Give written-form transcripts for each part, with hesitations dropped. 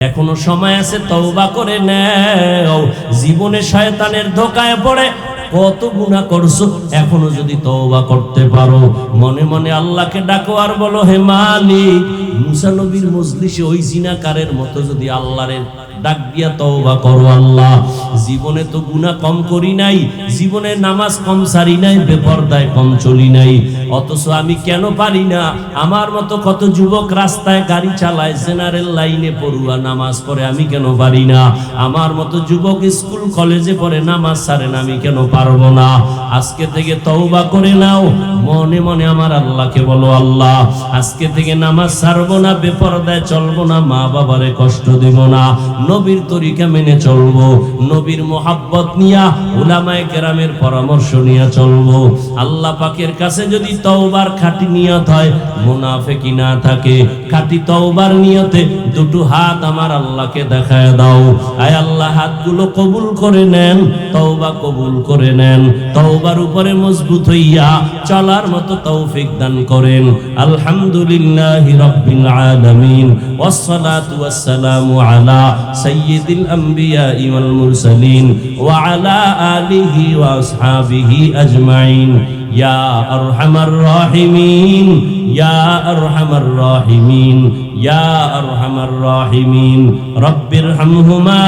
এখনো সময় আছে, তওবা করে নাও। জীবনে শয়তানের ধোঁকায় পড়ে কত গুনাহ করছো, এখনো যদি তওবা করতে পারো, মনে মনে আল্লাহকে ডাকো আর বলো, হে মালিক, মুসা নবীর মজলিসে ওই জিনাকারের মতো যদি আল্লাহরে ডাক দিয়া তওবা করো, আল্লাহ জীবনে তো গুনাহ কম করি নাই, জীবনে নামাজ কম সারি নাই, বেপরদায় কম চলি নাই, অথচ আমি কেন পারি না? আমার মতো কত যুবক রাস্তায় গাড়ি চালায়, জেনারেল লাইনে পড়ুয়া নামাজ পড়ে, আমি কেন পারি না? আমার মতো যুবক স্কুল কলেজে পড়ে, নামাজ ছাড়ে না, আমি কেন পারবো না? আজকে থেকে তওবা করে নাও, মনে মনে আমার আল্লাহকে বলো, আল্লাহ আজকে থেকে নামাজ ছাড়বো না, বেপরদায় চলবো না, মা বাবারে কষ্ট দিব না, নবীর তরিকা মেনে চলবো, নবীর মোহাব্বত নিয়া, উলামায়ে কেরামের পরামর্শ নিয়ে চলবো। আল্লাহ পাকের কাছে যদি তওবার খাঁটি নিয়ত হয়, মুনাফিকি না থাকে, খাঁটি তওবার নিয়তে দুটো হাত আমার আল্লাহকে দেখায় দাও। আয় আল্লাহ, হাতগুলো কবুল করে নেন, তওবা কবুল করে নেন, তওবার উপরে মজবুত হইয়া চলার মতো তৌফিক দান করেন। আলহামদুলিল্লাহি রাব্বিল আলামিন, ওয়াসসালাতু ওয়াসসালামু আলা সাইয়্যিদিল আমবিয়া ওয়াল মুরসালিন ওয়া আলা আলিহি ওয়া আসহাবিহি আজমাইন। ইয়া আরহামার রাহিমিন, ইয়া আরহামার রাহিমিন, ইয়া আরহামার রাহিমিন, রব্বিরহামহুমা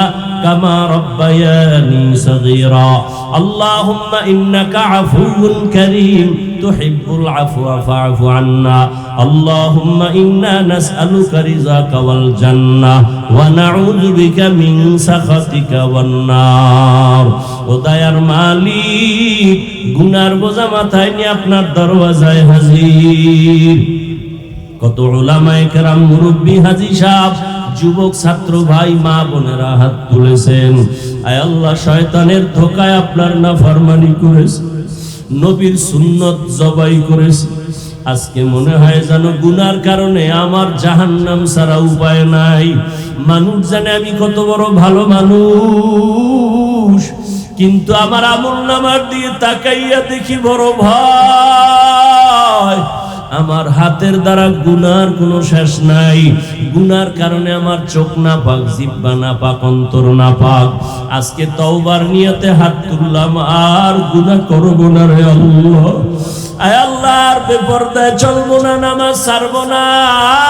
কামা রব্বায়ানি সগীরা। আল্লাহুম্মা ইন্নাকা আফুউন কারীম তুহিব্বুল আফওয়া ফা'ফু আন্না। আল্লাহুম্মা ইন্না নাসআলুকা রিযাকা ওয়াল জান্নাহ ওয়া নাউযু বিকা মিন সাখাতিকা ওয়ান নার। ও দয়ার মালিক, গুনার বোঝা মাথায় নিয়ে আপনার দরওয়াজায় হাজির। কত উলামায়ে কেরাম, মুরব্বী, হাজী সাহেব, যুবক, ছাত্র ভাই, মা বোনেরা হাত তুলেছেন। আয় আল্লাহ, শয়তানের ধোঁকায় আপনার নাফরমানি করেছে, নবীর সুন্নত জবাই করেছে। আজকে মনে হয় যেন গুনার কারণে আমার জাহান্নাম ছাড়া উপায় নাই। মানুষ জানে আমি কত বড় ভালো মানুষ, কিন্তু আমার আমলনামার দিয়ে তাকাইয়া দেখি বড় ভয়। আমার হাতের দ্বারা গুনার কোনো শেষ নাই, গুনার কারণে আমার চোখ না পাক, জিহ্বা না পাক, অন্তর না পাক। আজকে তওবার নিয়তে হাত তুললাম, আর গুনাহ করব না রে আল্লাহ। আয় আল্লাহ, আর বেপরদায় চলবো না, নামাজ ছাড়বো না,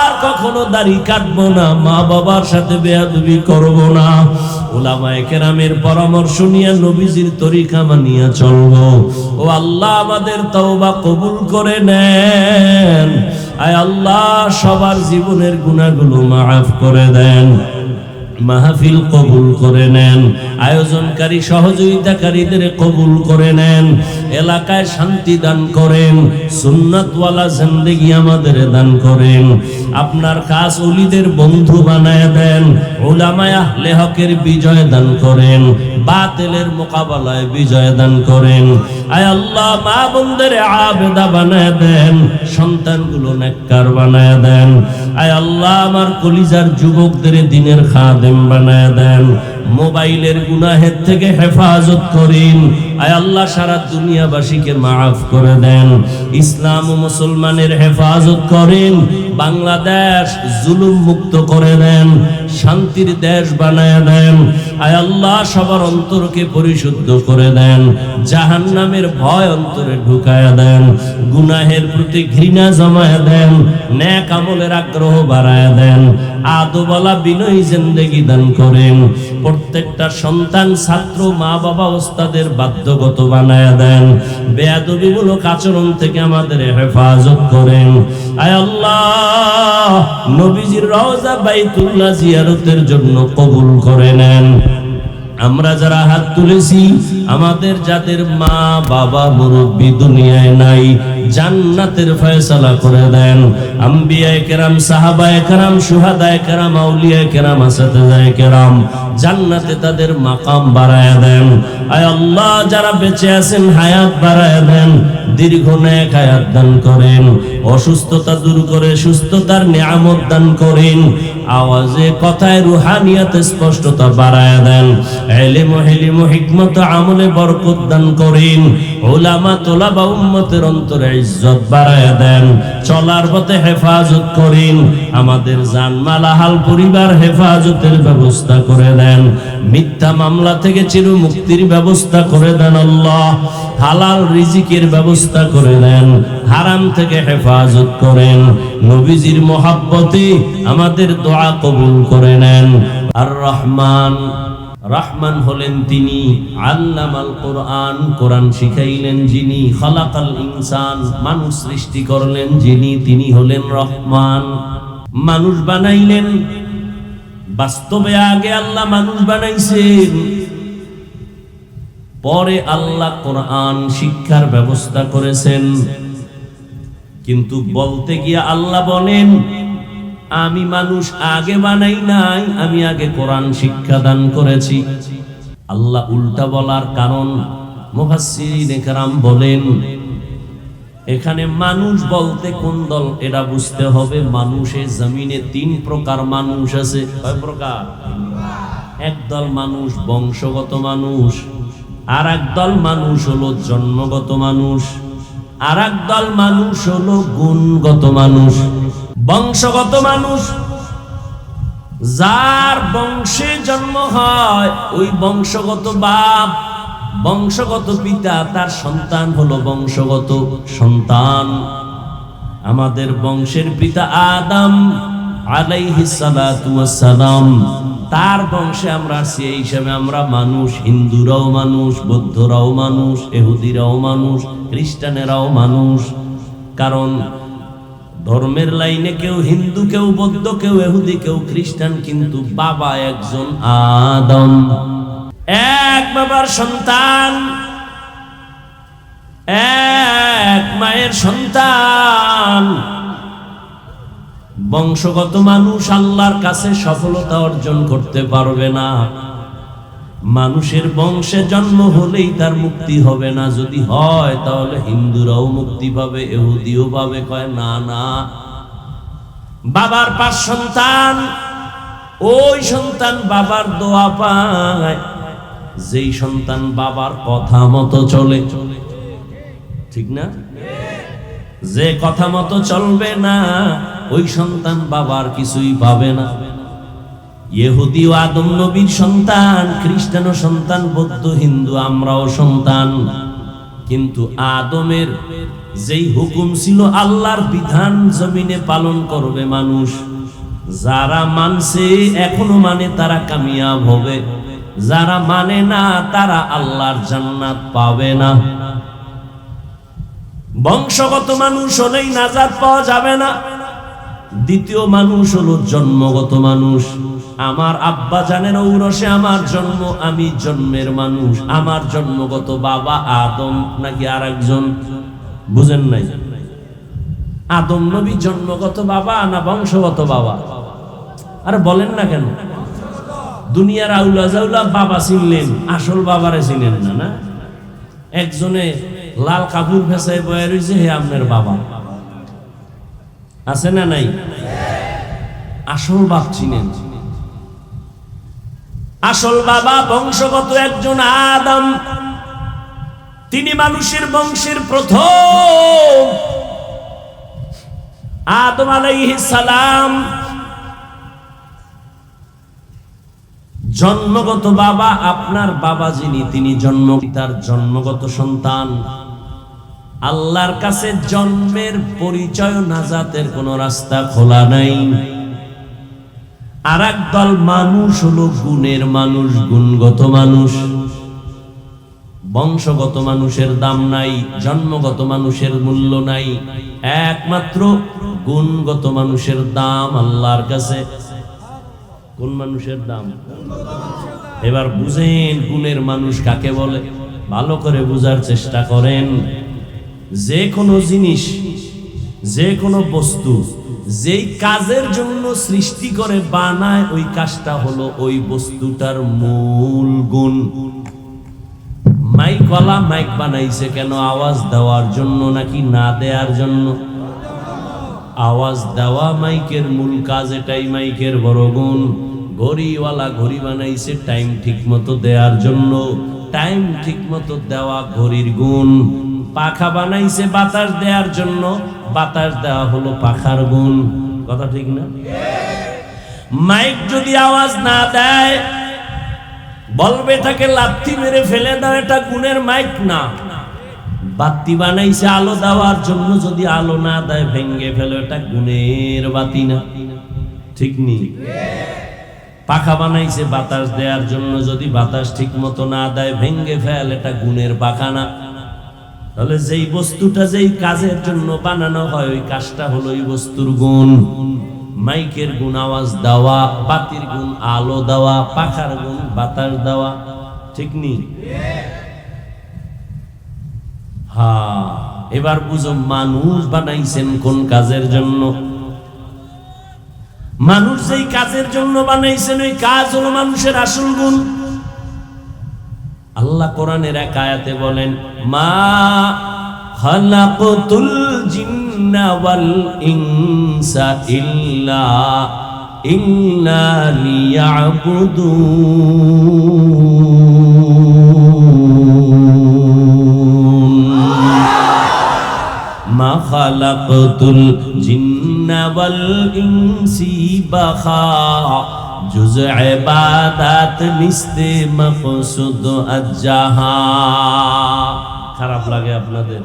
আর কখনো দাড়ি কাটবো না, মা বাবার সাথে বেয়াদবি করবো না, উলামায়ে কেরামের পরামর্শ নিয়ে নবীজির তরিকা মানিয়া চলবো। ও আল্লাহ, আমাদের তওবা কবুল করে নেন। আয় আল্লাহ, সবার জীবনের গুনাহগুলো মাফ করে দেন, মাহফিল কবুল করে নেন, আয়োজনকারী সহযোগিতাকারীদের কবুল করে নেন, এলাকায় শান্তি দান করেন, সুন্নাতওয়ালা জিন্দেগি আমাদের দান করেন। আপনার খাস ওলিদের বন্ধু বানায় দেন, উলামায়ে আহলে হকের বিজয় দান করেন, বাতিলের মোকাবেলায় বিজয় দান করেন। আয় আল্লাহ, মা বোনদের আবেদা বানায় দেন, সন্তানগুলো নেককার বানায় দেন। আয় আল্লাহ, আমার কলিজার যুবকদের দ্বীনের খাদেম বানায় দেন, মোবাইলের গুনাহের থেকে হেফাজত করেন। আয় আল্লাহ, সারা দুনিয়াবাসীকে মাফ করে দেন, ইসলাম ও মুসলমানের হেফাজত করেন, বাংলাদেশ জুলুম মুক্ত করে দেন, শান্তির দেশ বানায় দেন। আয় আল্লাহ, সবার অন্তরকে পরিশুদ্ধ করে দেন, জাহান্নামের ভয় অন্তরে ঢুকায় দেন, গুনাহের প্রতি ঘৃণা জমায় দেন, নেক আমলের আগ্রহ বাড়ায় দেন, আদবওয়ালা বিনয়ী জিন্দেগি দান করেন। প্রত্যেকটা সন্তান, ছাত্র, মা বাবা, ওস্তাদের বাধ্যগত বানায় দেন, বেয়াদবিমূলক আচরণ থেকে আমাদের হেফাজত করেন। আয় আল্লাহ, নবীজির রওজা বাইতুল্লাহ জিয়ারতের জন্য কবুল করে নেন। আমরা যারা হাত তুলেছি, আমাদের যাদের মা বাবা মুরব্বী দুনিয়ায় নাই, জান্নাতের ফয়সালা করে দেন। আম্বিয়ায়ে কেরাম, সাহাবায়ে কেরাম, শুহাদায়ে কেরাম, আউলিয়ায়ে কেরাম, আসাতিজায়ে কেরাম, জান্নাতে তাদের মাকাম বাড়ায় দেন। আয় আল্লাহ, যারা বেঁচে আছেন হায়াত বাড়ায় দেন, দীর্ঘ নেক হায়াত দান করেন, অসুস্থতা দূর করে সুস্থতার নিয়ামত দান করেন, আওয়াজে কথায় রুহানিয়াতে স্পষ্টতা বাড়ায় দেন, ইলম ও হিকমত আমলে বরকত দান করেন, উলামা তোলাবা উম্মতের অন্তরে ইজ্জত বাড়ায়া দেন, চলার পথে হেফাজত করেন, আমাদের জানমাল আহাল পরিবার হেফাজতের ব্যবস্থা করে দেন, মিথ্যা মামলা থেকে চির মুক্তির ব্যবস্থা করে দেন আল্লাহ, হালাল রিজিকের ব্যবস্থা করে দেন, হারাম থেকে হেফাজত করেন, নবীজির মহাব্বতে আমাদের দোয়া কবুল করে নেন। আর রহমান, রহমান হলেন তিনি, আল্লামাল কোরআন, কোরআন শিখাইলেন যিনি, খালাকাল ইনসান, মানুষ সৃষ্টি করলেন যিনি, তিনি হলেন রহমান। মানুষ বানাইলেন, বাস্তবে আগে আল্লাহ মানুষ বানাইছেন, পরে আল্লাহ কোরআন শিক্ষার ব্যবস্থা করেছেন। কিন্তু বলতে গিয়ে আল্লাহ বলেন আমি মানুষ আগে বানাই নাই, আমি আগে কোরআন শিক্ষা দান করেছি। আল্লাহ উল্টা বলার কারণ মুফাসসিরিনে কেরাম বলেন এখানে মানুষ বলতে কোন দল এটা বুঝতে হবে। মানুষের জমিনে 3 প্রকার মানুষ আছে। কয় প্রকার? একদল মানুষ বংশগত মানুষ, আর একদল মানুষ হলো জন্মগত মানুষ, আর একদল মানুষ হলো গুণগত মানুষ। বংশগত মানুষ, যার বংশে জন্ম হয়, ওই বংশগত বাপ, বংশগত পিতা, তার সন্তান হলো বংশগত সন্তান। আমাদের বংশের পিতা আদম আলাইহিস সালাতু ওয়াস সালাম, তার বংশে আমরা সেই হিসাবে আমরা মানুষ। হিন্দুরাও মানুষ, বৌদ্ধরাও মানুষ, ইহুদিরাও মানুষ, খ্রিস্টানেরাও মানুষ। কারণ ধর্মের লাইনে কেউ হিন্দু, কেউ বৌদ্ধ, কেউ ইহুদি, কেউ খ্রিস্টান, কিন্তু বাবা একজন আদম। এক বাবার সন্তান, এক মায়ের সন্তান। বংশগত মানুষ আল্লাহর কাছে সফলতা অর্জন করতে পারবে না। মানুষের বংশে জন্ম হলেই তার মুক্তি হবে না। যদি হয় তাহলে হিন্দুরাও মুক্তি পাবে, ইহুদিও পাবে। কয় না না, বাবার 5 সন্তান, ওই সন্তান বাবার দোয়া পায়। যেই সন্তান বাবার কথা মতো চলে, ঠিক না? যে কথা মতো চলবে না, ওই সন্তান বাবার কিছুই পাবে না। ইহুদি ও আদম নবীর সন্তান, খ্রিস্টানও সন্তান, বৌদ্ধ হিন্দু আমরাও সন্তান। কিন্তু আদমের যেই হুকুম ছিল আল্লাহর বিধান জমিনে পালন করবে মানুষ, যারা মানছে এখনো মানে তারা কামিয়াব হবে, যারা মানে না তারা আল্লাহর জান্নাত পাবে না। বংশগত মানুষ হলেই নাজাত পাওয়া যাবে না। দ্বিতীয় মানুষ হলো জন্মগত মানুষ। আমার আব্বা জানের ঔরসে আমার জন্ম, আমি জন্মের মানুষ। আমার জন্মগত বাবা আদম নাকি আর একজন? বুঝেন নাই? আদম নবী জন্মগত বাবা না বংশগত বাবা? আরে বলেন না কেন? দুনিয়ার আউলা জাউলা বাবা চিনলেন, আসল বাবারে চিনেন না। না, একজনে লাল কাপড় ফেসায় বয়ে রয়েছে, হে আপনার বাবা। আছে না নাই? আসল বাপ চিনেন? আসল বাবা বংশগত একজন আদম। তিনি মানুষের বংশের প্রথম। আদম আলাইহিস সালাম জন্মগত বাবা। আপনার বাবা যিনি, তিনি তার জন্মগত সন্তান। আল্লাহর কাছে জন্মের পরিচয়, নাজাতের কোন রাস্তা খোলা নাই। আর একদল মানুষ হলো গুণের মানুষ, গুণগত মানুষ। বংশগত মানুষের দাম নাই, জন্মগত মানুষের মূল্য নাই, একমাত্র গুণগত মানুষের দাম আল্লাহর কাছে। কোন মানুষের দাম? এবার বুঝেন গুণের মানুষ কাকে বলে, ভালো করে বুঝার চেষ্টা করেন। যে কোনো জিনিস, যে কোনো বস্তু যেই কাজের জন্য সৃষ্টি করে বানায়, ওই কাজটা হলো ওই বস্তুটার মূল গুণ। মাইকওয়ালা মাইক বানাইছে কেন? আওয়াজ দেওয়ার জন্য নাকি না দেওয়ার জন্য? আওয়াজ দেওয়া মাইকের মূল কাজ, এটাই মাইকের বড় গুণ। ঘড়িওয়ালা ঘড়ি বানাইছে টাইম ঠিক মতো দেওয়ার জন্য, টাইম ঠিক মতো দেওয়া ঘড়ির গুণ। পাখা বানাইছে বাতাস দেওয়ার জন্য, বাতাস দেওয়া হলো পাখার গুণ। কথা ঠিক না? মাইক যদি আওয়াজ না দেয় বলবে এটাকে লাথি মেরে ফেলে দাও, এটা গুণের মাইক না। বাতি বানাইছে আলো দেওয়ার জন্য, যদি আলো না দেয় ভেঙ্গে ফেলো, এটা গুণের বাতি না। ঠিক নেই? পাখা বানাইছে বাতাস দেওয়ার জন্য, যদি বাতাস ঠিক মতো না দেয় ভেঙ্গে ফেল, এটা গুণের পাখা না। তাহলে যেই বস্তুটা যেই কাজের জন্য বানানো হয় ওই কাজটা হলো ওই বস্তুর গুণ। মাইকের গুণ আওয়াজ দেওয়া, বাতির গুণ আলো দেওয়া, পাখার গুণ বাতাস দেওয়া। ঠিক নেই? হ্যাঁ, এবার বুঝো মানুষ বানাইছেন কোন কাজের জন্য। মানুষ যেই কাজের জন্য বানাইছেন ওই কাজ হলো মানুষের আসল গুণ। আল্লাহ কোরআনের এক আয়াতে বলেন, মা খালাকতুল জিন্না ওয়াল ইনসা ইল্লা লিয়াবুদুন। মা খালাকতুল জিন্না ওয়াল ইনসি বাখা জুজ ইবাদত নিস্তে মকসুদ আজ্জাহা। খারাপ লাগে আপনাদের?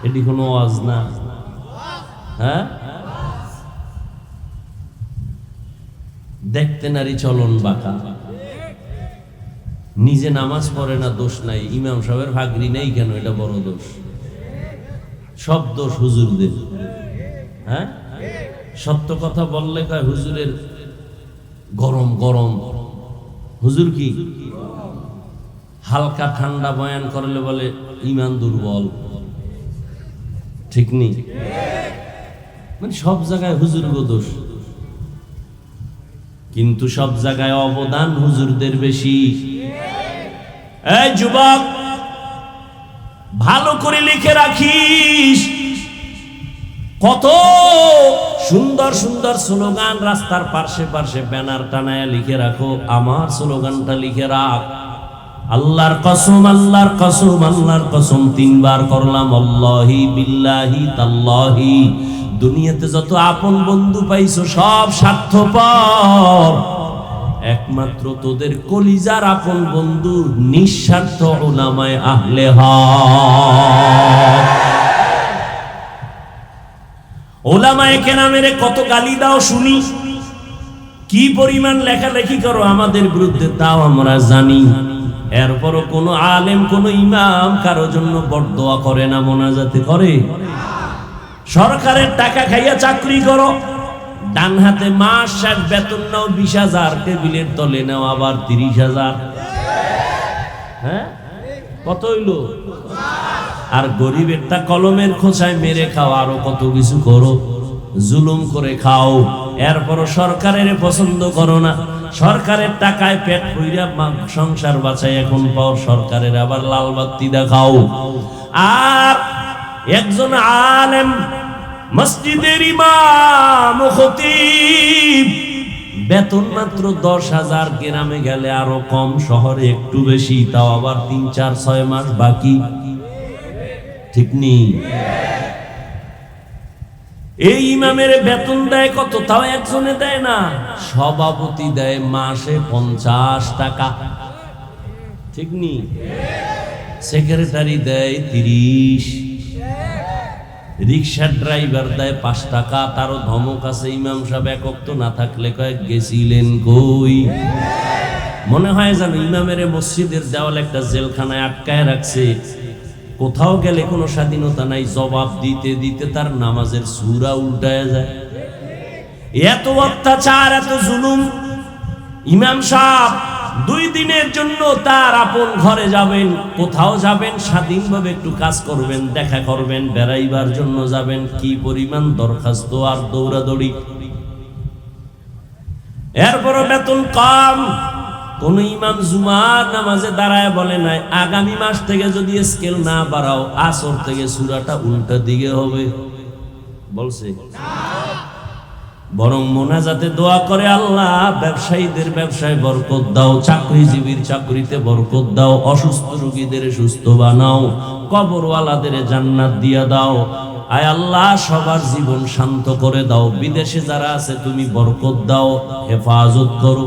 এটি কোনো ওয়াজ না। হ্যাঁ, দেখতে নারী চলন বাঁকা, নিজে নামাজ পড়ে না দোষ নাই, ইমাম সাহেবের ভাগরি নেই কেন এটা বড় দোষ। সব দোষ হুজুরদের। হ্যাঁ, সত্য কথা বললে কয় হুজুরের গরম গরম। হুজুর কি হালকা ঠান্ডা বয়ান করলে বলে ইমান দুর্বল। ঠিক নেই? মানে সব জায়গায় হুজুর গো দোষ, কিন্তু সব জায়গায় অবদান হুজুরদের বেশি। এই যুবক, ভালো করে লিখে রাখিস, কত সুন্দর সুন্দর স্লোগান রাস্তার পাশে পাশে ব্যানার টানায় লিখে রাখো। আমার স্লোগানটা লিখে রাখ, আল্লাহর কসম, আল্লাহর কসম, আল্লাহর কসম। 3 বার করলাম, আল্লাহি বিল্লাহি তাল্লাহি। দুনিয়াতে যত আপন বন্ধু পাইছো সব স্বার্থপর, একমাত্র তোদের কলিজার আপন বন্ধু নিঃস্বার্থ উলামায়ে আহলে হক। ওলামায়ে কেরামের কত গালি দাও শুনি, কি পরিমাণ লেখালেখি করো আমাদের বিরুদ্ধে তাও আমরা জানি। এরপরও কোন আলেম কোন ইমাম কারো জন্য বরদোয়া করে না, মোনাজাতে করে? সরকারের টাকা খাইয়া চাকরি করো, ডান হাতে মাস শেষ বেতন নাও 20,000, টেবিলের তলে নাও আবার 30,000। হ্যাঁ, কত হইল? আর গরিবেরটা কলমের খোঁচায় মেরে খাও, আরো কত কিছু করো, জুলুম করে খাও। এরপরও সরকারের পছন্দ করো না, সরকারের টাকায় পেট পুইরা সংসার বাঁচাই এখন পাও, সরকারের আবার লাল বাতি দেখাও। আর একজন আলেম মসজিদের ইমাম খতিব বেতন মাত্র 10,000, গ্রামে গেলে আরো কম, শহরে একটু বেশি, তাও আবার 3, 4, 6 মাস বাকি। ঠিক নেই? এই ইমামের বেতন দেয় কত? তাও একজনে দেয় না, সভাপতি দেয় মাসে 50 টাকা। ঠিক নেই? সেক্রেটারি দেয় 30, রিক্সার ড্রাইভার দেয় 5 টাকা। তারও ধমক আছে, ইমাম সাহেব একক তো না থাকলে কয়েক গেছিলেন কই? মনে হয় যেন ইমামের মসজিদের দেওয়াল একটা জেলখানায় আটকায় রাখছে, কোথাও গেলে কোনো স্বাধীনতা নাই, জবাব দিতে দিতে তার নামাজের সূরা উল্টায় যায়। এত অত্যাচার, এত জুলুম। ইমাম সাহেব 2 দিনের জন্য তার আপন ঘরে যাবেন, কোথাও যাবেন, স্বাধীনভাবে একটু কাজ করবেন, দেখা করবেন, বেড়াইবার জন্য যাবেন, কি পরিমাণ দরখাস্ত আর দৌড়াদৌড়ি। এরপরও বেতন কম। কোন ইমাম জুমার নামাজে দাঁড়ায় বলে নাই, আগামী মাস থেকে যদি স্কেল না বাড়াও আসর থেকে সূরাটা উল্টা দিকে হবে? বলছে? বরং মোনাজাতে দোয়া করে, আল্লাহ ব্যবসায়ীদের ব্যবসায় বরকত দাও, চাকরিজীবীর চাকরিতে বরকত দাও, অসুস্থ রোগীদের সুস্থ বানাও, কবরওয়ালাদের জান্নাত দিয়া দাও। আয় আল্লাহ সবার জীবন শান্ত করে দাও, বিদেশে যারা আছে তুমি বরকত দাও, হেফাজত করো।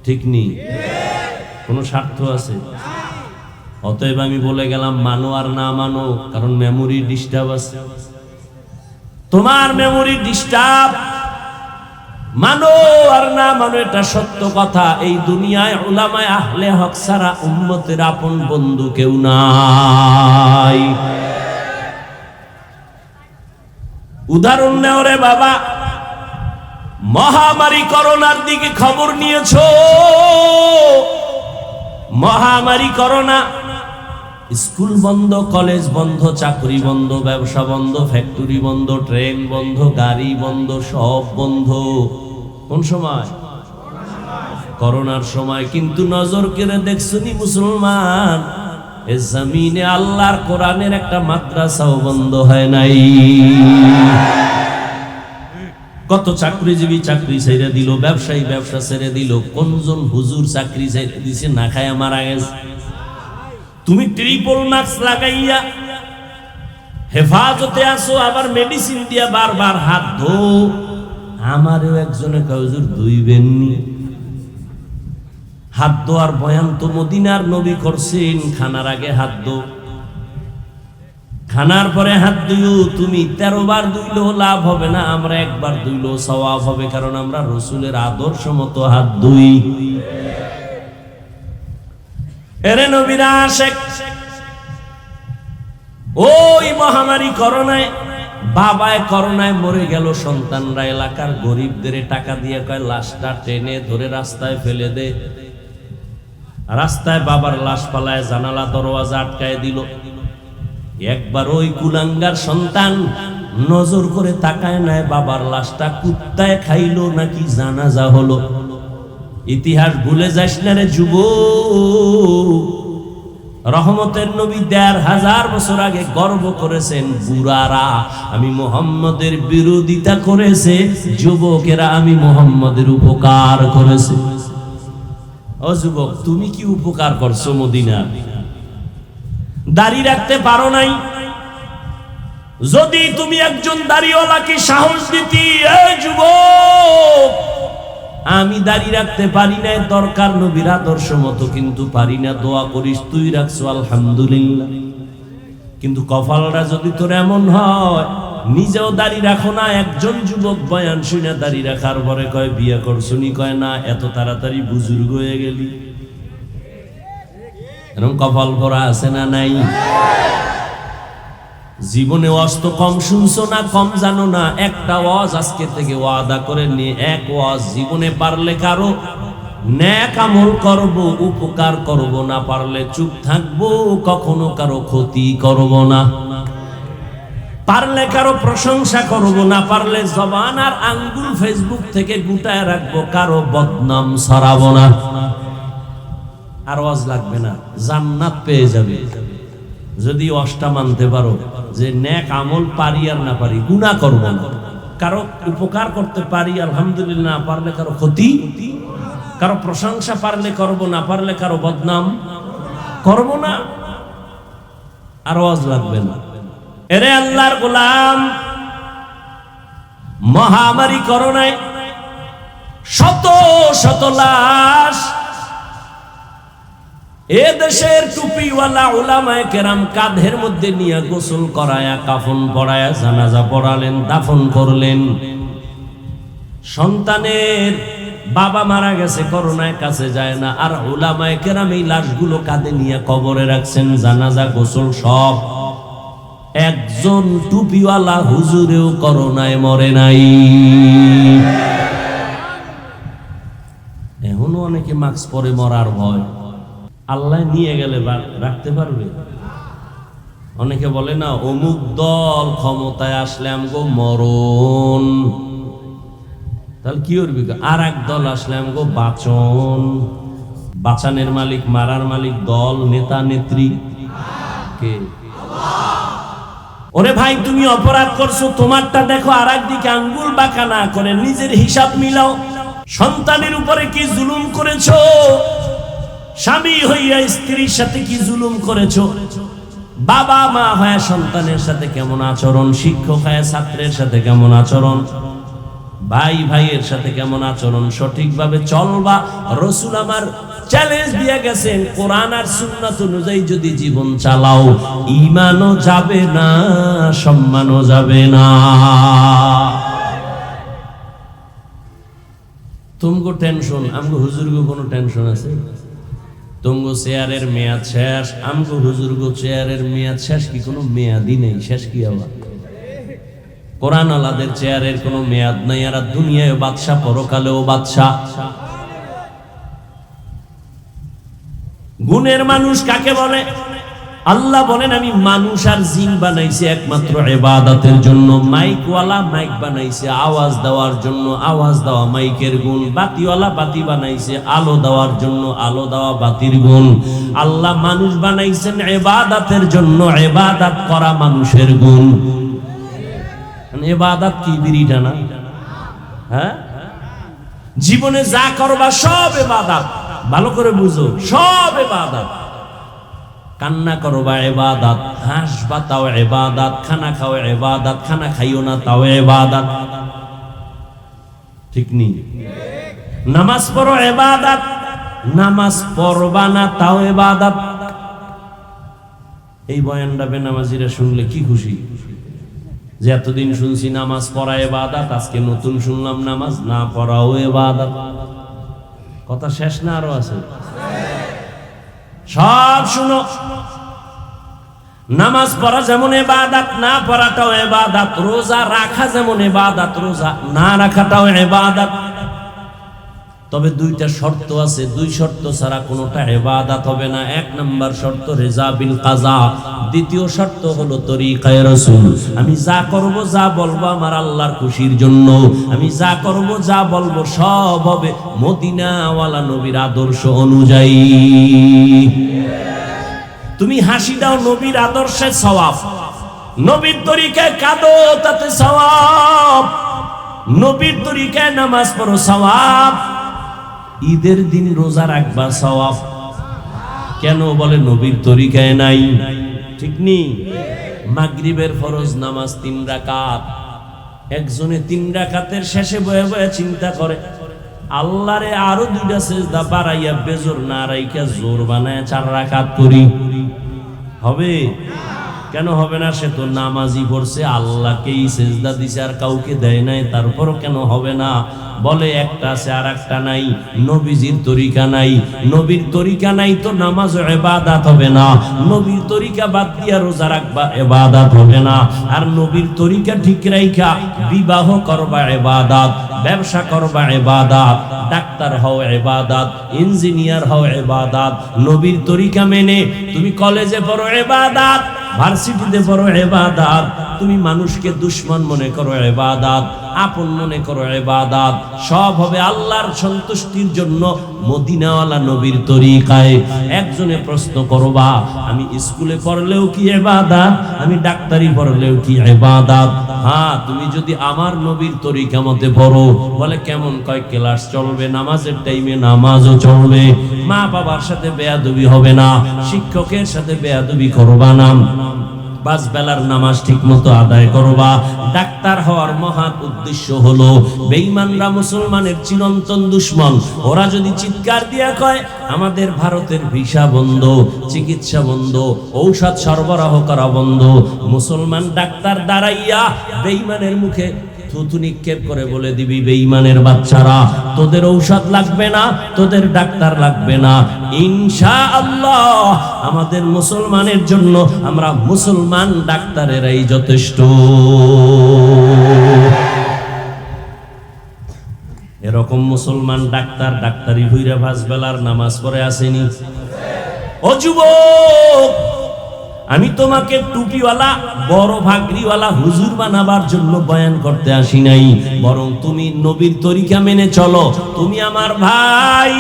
ঠিক নেই? কোনো স্বার্থ আছে? অতএব আমি বলে গেলাম, মানো আর না মানো, কারণ মেমোরি ডিস্টার্ব আছে। তোমার মেমোরি ডিস্টার্ব, মানো আর না মানো এটা সত্য কথা। এই দুনিয়ায় উলামায়ে আহলে হক ছাড়া উম্মতের আপন বন্ধু কেউ নাই। উদাহরণ নেও রে বাবা, মহামারী করোনার দিকে খবর নিয়েছো? মহামারী করোনা, স্কুল বন্ধ, কলেজ বন্ধ, চাকরি বন্ধ, ব্যবসা বন্ধ, ফ্যাক্টরি বন্ধ, ট্রেন বন্ধ, গাড়ি বন্ধ, সব বন্ধ। কোন সময়? করোনার সময়। কিন্তু নজর কেড়ে দেখছনি মুসলমান, এ জমিনে আল্লাহর কোরআনের একটা মাদ্রাসাও বন্ধ হয় নাই। কত চাকরিজীবী চাকরি ছেড়ে দিল, ব্যবসায়ী ব্যবসা ছেড়ে দিল, কোনজন হুজুর চাকরি ছেড়ে দিছে না খায়া মারা গেছে। তুমি ট্রিপল মাস্ক লাগাইয়া হেফাজতে আসো, আবার মেডিসিন দিয়া বারবার হাত ধো। আমারও একজনে কয় হুজুর ধুইবেননি। হাত ধোয়ার বয়ান তো মদিনার নবী করছেন, খানার আগে হাত ধো, খানার পরে হাত ধুইও। তুমি 13 বার ধুইলেও লাভ হবে না, আমরা একবার ধুইলেও সওয়াব হবে, কারণ আমরা রসুলের আদর্শ মতো হাত ধুই। এরে নবীরা আশেক, ওই মহামারী করোনায়, বাবায় করোনায় মরে গেল, সন্তানরা এলাকার গরিবদের টাকা দিয়ে কয় লাশটা টেনে ধরে রাস্তায় ফেলে দে। রাস্তায় বাবার লাশ পালায়, জানালা দরওয়াজা আটকায় দিল। একবার ওই কুলাঙ্গার সন্তান নজর করে তাকায় নাই বাবার লাশটা কুত্তায় খাইলো নাকি জানাজা হলো। ইতিহাস ভুলে যাস না রে যুবক। রহমতের নবী ১৫০০ বছর আগে গর্ব করেছেন, বুড়ারা আমি মুহাম্মদের বিরোধিতা করেছে, যুবকেরা আমি মুহাম্মদের উপকার করেছে। ও যুবক, তুমি কি উপকার করছো মদিনা? দাড়ি রাখতে পারো নাই। যদি তুমি একজন দাড়িওয়ালাকে সাহস দিতি, এই যুবক আমি দাড়ি রাখতে পারি না, দরকার নবীর আদর্শ মতো, কিন্তু পারি না, দোয়া করিস, তুই রাখছো আলহামদুলিল্লাহ। কিন্তু কপালটা যদি তোর এমন হয়, নিজেও দাড়ি রাখো না, একজন যুবক বয়ান শুনে দাড়ি রাখার পরে কয় বিয়ে করছনি, কয় না, এত তাড়াতাড়ি বুজুর্গ হয়ে গেলি। এরকম কপাল করা আছে না নাই? জীবনে ওয়াজ তো কম শুনছো না, কম জানো না। একটা ওয়াজ আজকে থেকে ওয়াদা করে নিয়ে, এক ওয়াজ জীবনে পারলে কারো নেক আমল করব, উপকার করব, না পারলে চুপ থাকবো, কখনো কারো ক্ষতি করব না। পারলে কারো প্রশংসা করব, না পারলে জবান আর আঙ্গুল ফেসবুক থেকে গুটায় রাখবো, কারো বদনাম ছড়াবো না। আর ওয়াজ লাগবে না, জান্নাত পেয়ে যাবে যদি ওয়াজটা মানতে পারো যে নেক আমল পারি আর না পারি, গুনাহ করব না, কারো উপকার করতে পারি আলহামদুলিল্লাহ, না পারলে কারো ক্ষতি, কারো প্রশংসা পারলে করব, না পারলে কারো বদনাম করব না। আর ওয়াজ লাগবে না। এরে আল্লাহর গোলাম, মহামারী করোনায় শত শত লাশ এ দেশের টুপিওয়ালা উলামায়ে কেরাম কাঁধের মধ্যে নিয়ে গোসল করায়া, কাফন পরায়া, জানাজা পড়ালেন, দাফন করলেন। সন্তানের বাবা মারা গেছে, করোনায় কাছে যায় না, আর উলামায়ে কেরাম এই লাশগুলো কাঁধে নিয়ে কবরে রাখছেন, জানাজা গোসল সব। একজন টুপিওয়ালা হুজুরেও করোনায় মরে নাই। এখনো অনেকে মাস্ক পরে মরার ভয়। আল্লাহ নিয়ে গেলে রাখতে পারবে? অনেকে বলে না, অমুক দল ক্ষমতায় আসলে আমগো মরণ, তাহলে কি করবি? আর এক দল আসলে আমগো বাঁচন। বাঁচানের মালিক, মারার মালিক দল, নেতা নেত্রী কে? ওরে ভাই, তুমি অপরাধ করছো, তোমারটা দেখো, আর একদিকে আঙ্গুল বাঁকা না করে নিজের হিসাব মিলাও। সন্তানের উপরে কি জুলুম করেছো? স্বামী হইয়া স্ত্রীর সাথে কি জুলুম করেছো? বাবা মা হয়ে সন্তানের সাথে কেমন আচরণ, শিক্ষক হয়ে ছাত্রের সাথে কেমন আচরণ, ভাই ভাইয়ের সাথে কেমন আচরণ, সঠিকভাবে চলবা। রাসূল আমার চ্যালেঞ্জ দিয়ে গেছেন, কোরআন আর সুন্নাত অনুযায়ী যদি জীবন চালাও, ঈমানও যাবে না, সম্মানও যাবে না। তুমগো টেনশন, আমগো হুজুরগো কোনো টেনশন আছে? তুমগো চেয়ারের মেয়াদ শেষ, আমগো হুজুরগো চেয়ারের মেয়াদ শেষ কি? কোনো মেয়াদই নেই। শেষ কি আবার? কোরআন আলাদের চেয়ারের কোনো মেয়াদ নাই। আর দুনিয়ায় বাদশা, পরকালেও বাদশা। গুণের মানুষ কাকে বলে? আল্লাহ বলেন, আমি মানুষ আর জিন বানাইছি একমাত্র ইবাদতের জন্য। মাইকওয়ালা মাইক বানাইছে আওয়াজ দেওয়ার জন্য, আওয়াজ দেওয়া মাইকের গুণ। বাতিওয়ালা বাতি বানাইছে আলো দেওয়ার জন্য, আলো দেওয়া বাতির গুণ। আল্লাহ মানুষ বানাইছেন ইবাদতের জন্য, ইবাদত করা মানুষের গুণ। ইবাদত কি বিড়িটা না? হ্যাঁ, জীবনে যা করবা সব ইবাদত। ভালো করে বুঝো, সব ইবাদত। কান্না করবা ইবাদত, হাসবা তাও ইবাদত, খানা খাও ইবাদত, খানা খাইও না তাও ইবাদত। ঠিক নি? নামাজ পড়ো ইবাদত, নামাজ পড়বা না তাও ইবাদত। এই বয়ানটা বেনামাজিরা শুনলে কি খুশি যে এতদিন শুনছি নামাজ পড়া ইবাদত, আজকে নতুন শুনলাম নামাজ না পড়াও ইবাদত। কথা শেষ না আরো আছে? সব শুনো। নামাজ পড়া যেমন ইবাদত, না পড়াটাও ইবাদত। রোজা রাখা যেমন ইবাদত, রোজা না রাখাটাও ইবাদত। তবে দুইটা শর্ত আছে, দুই শর্ত ছাড়া কোনোটা ইবাদত হবে না। এক নাম্বার শর্ত রিজা বিল কাজা, দ্বিতীয় শর্ত হলো তরিকায়ে রাসূল। আমি যা করব, যা বলবো আমার আল্লাহর খুশির জন্য। আমি যা করব, যা বলবো সব হবে মদিনাওয়ালা নবীর আদর্শ অনুযায়ী। তুমি হাসি দাও, নবীর আদর্শে সওয়াব। নবীর তরিকায় কাঁদো, তাতে সওয়াব। নবীর তরিকায় নামাজ পড়ো, সওয়াব। ঈদের দিন রোজা রাখবা, সওয়াব। কেন বলে নবীর তরিকায় নাই? ঠিক নি? মাগরিবের ফরজ নামাজ 3 রাকাত। একজনে 3 রাকাতের শেষে বয়ে বয়ে চিন্তা করে, আল্লাহরে আরো 2টা সিজদা বাড়াইয়া বেজোর না রাইখা জোর বানায় 4 রাকাত করি। হবে? কেন হবে না? সে তো নামাজই পড়ছে, আল্লাহকেই সিজদা দিছে, আর কাউকে দেয় নাই। তারপরও কেন হবে না? বলে একটা আছে আর একটা নাই। নবীজির তরিকা নাই। নবীর তরিকা নাই তো নামাজ ইবাদত হবে না। নবীর তরিকা বাদ দিয়া রোজা রাখবা, ইবাদত হবে না। আর নবীর তরিকা ঠিক রাইখা বিবাহ করবা ইবাদত, ব্যবসা করবা ইবাদত, ডাক্তার হও ইবাদত, ইঞ্জিনিয়ার হও ইবাদত। নবীর তরিকা মেনে তুমি কলেজে পড়ো ইবাদত, ভার্সিটিতে পড়ো ইবাদত। তুমি মানুষকে দুশমন মনে করো ইবাদত, আপন মনে করো ইবাদত। সব হবে আল্লাহর সন্তুষ্টির জন্য মদিনাওয়ালা নবীর তরিকায়। একজনে প্রশ্ন করবা, আমি স্কুলে পড়লেও কি ইবাদত, আমি ডাক্তারি পড়লেও কি ইবাদত? হ্যাঁ, তুমি যদি আমার নবীর তরিকা মতে পড়ো। বলে কেমন? কয় ক্লাস চলবে, নামাজের টাইমে নামাজও চলবে, মা বাবার সাথে বেয়াদবি হবে না, শিক্ষকের সাথে বেয়াদবি করবা না, 5 বেলার নামাজ ঠিক মতো আদায় করবা। ডাক্তার হওয়ার মহান উদ্দেশ্য হলো বেঈমানরা মুসলমানের চিরন্তন দুশমন। ওরা যদি চিৎকার দিয়া কয় আমাদের ভারতের ভিসা বন্ধ, চিকিৎসা বন্ধ, ঔষধ সরবরাহ করা বন্ধ, মুসলমান ডাক্তার দাঁড়াইয়া বেঈমানের মুখে থুতু নিক্ষেপ করে বলে দিবি, বেঈমানের বাচ্চারা, তোদের ঔষধ লাগবে না, তোদের ডাক্তার লাগবে না। ইনশাআল্লাহ আমাদের মুসলমানের জন্য আমরা মুসলমান ডাক্তারেরাই যথেষ্ট। এরকম মুসলমান ডাক্তার ডাক্তারি হইরা 5 বেলার নামাজ পড়ে আসেনি? ও যুবক, আমি তোমাকে টুপিওয়ালা বড় ভাগরিওয়ালা হুজুর বানাবার জন্য বয়ান করতে আসি নাই, বরং তুমি নবীর তরিকা মেনে চলো। তুমি আমার ভাই,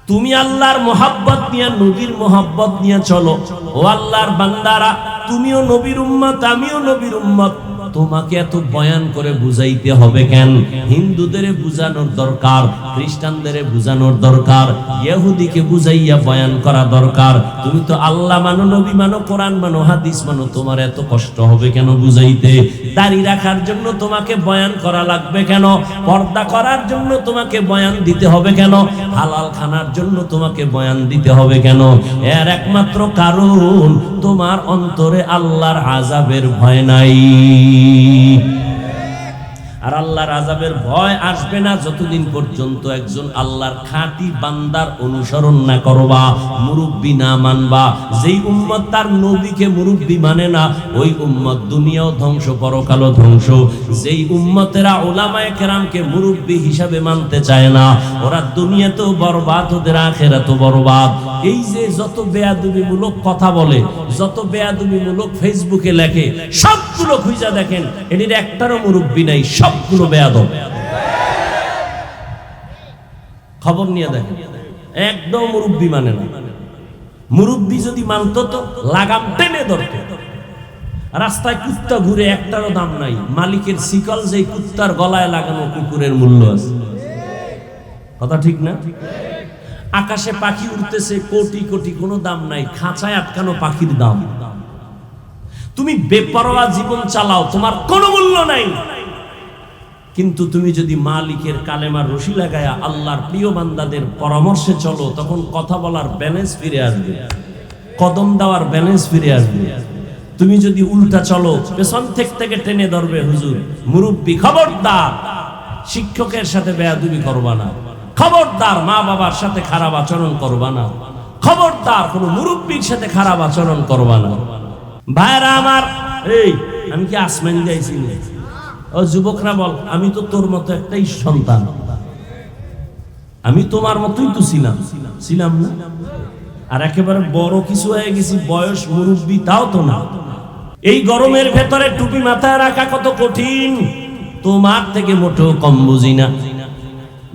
তুমি আল্লাহর মোহাব্বত নিয়ে, নবীর মোহাব্বত নিয়ে চলো। ও আল্লাহর বান্দারা, তুমিও নবীর উম্মত, আমিও নবীর উম্মত, তোমাকে এত বয়ান করে বুঝাইতে হবে কেন? হিন্দুদের বুঝানোর দরকার, খ্রিস্টানদের বুঝানোর দরকার, ইহুদিকে বুঝাইয়া বয়ান করা দরকার। তুমি তো আল্লাহ মানো, নবী মানো, কোরআন মানো, হাদিস মানো, তোমার এত কষ্ট হবে কেন বুঝাইতে? দাড়ি রাখার জন্য তোমাকে বয়ান করা লাগবে কেন? পর্দা করার জন্য তোমাকে বয়ান দিতে হবে কেন? হালাল খানার জন্য তোমাকে বয়ান দিতে হবে কেন? এর একমাত্র কারণ তোমার অন্তরে আল্লাহর আযাবের ভয় নাই। আর আল্লাহর আযাবের ভয় আসবে না যতদিন পর্যন্ত একজন আল্লাহর খাঁটি বান্দার অনুসরণ না করবা, মুরব্বি না মানবা। যেই উম্মত তার নবীকে মুরব্বি মানে না, ওই উম্মত দুনিয়াও ধ্বংস, পরকালও ধ্বংস। যেই উম্মতেরা উলামায়ে কেরামকে মুরব্বি হিসাবে মানতে চায় না, ওরা দুনিয়াতেও বরবাদ, ওদের আখিরাতেও বরবাদ। এই যে যত বেয়াদবিমূলক কথা বলে, যত বেয়াদবিমূলক ফেসবুকে লেখে, সবগুলো খুঁজা দেখেন, এটির একটারও মুরব্বি নাই, সবগুলো বেয়াদব। খবর নিয়ে দেখেন, একদম মুরব্বি মানে না। মুরব্বি যদি মানত তো লাগাম টেনে ধরতে। রাস্তায় কুত্তা ঘুরে, একটারও দাম নাই। মালিকের শিকল যে কুত্তার গলায় লাগানো কুকুরের মূল্য আছে। কথা ঠিক না? আকাশে পাখি উড়তেছে, কোটি কোটি, কোনো দাম নাই। খাঁচায় আটকানো পাখির দাম। তুমি বেপরোয়া জীবন চালাও, তোমার কোনো মূল্য নাই। কিন্তু তুমি যদি মালিকের কালেমার রশি লাগায়া আল্লাহর প্রিয় বান্দাদের পরামর্শে চলো, তখন কথা বলার ব্যালেন্স ফিরে আসবে, কদম দেওয়ার ব্যালেন্স ফিরে আসবে। তুমি যদি উল্টা চলো, পেছন থেকে টেনে ধরবে হুজুর, মুরব্বি। খবরদার শিক্ষকের সাথে বেয়াদবি করবা না, খবরদার মা বাবার সাথে খারাপ আচরণ করবা না, খবরদার কোনো মুরব্বির সাথে খারাপ আচরণ করবা না। ভাইরা আমার, এই আমি কি আসমান যাইছি? ও যুবকরা বল, আমি তো তোর মতো একটাই সন্তান, আমি তোমার মতোই তো ছিলাম না? আর একেবারে বড় কিছু হয়ে গেছি, বয়স মুরব্বি, তাও তো না। এই গরমের ভেতরে টুপি মাথায় রাখা কত কঠিন, তোমার থেকে মোটেও কম বুঝি না।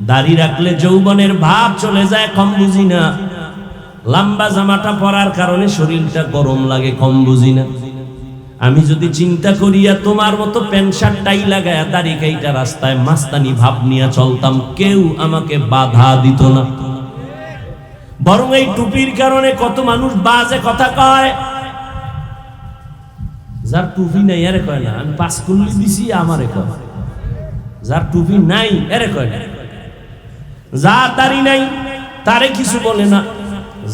দাড়ি রাখলে যৌবনের ভাব চলে যায়, কম বুঝি না। লম্বা জামাটা পরার কারণে শরীরটা গরম লাগে, কম বুঝি না। আমি যদি চিন্তা করিয়া তোমার মতো প্যান্ট শার্ট টাই লাগায়া দাড়ি কাইটা রাস্তায় মাস্তানি ভাব নিয়ে চলতাম, কেউ আমাকে বাধা দিত না। বরং এই টুপির কারণে কত মানুষ বাজে কথা কয়। যার টুপি নাই এরে কয় না, আমি 5 কুল্লি দিছি আমারে কয়। যার টুপি নাই এরে কয় না। যার দাড়ি নাই তারে কিছু বলে না,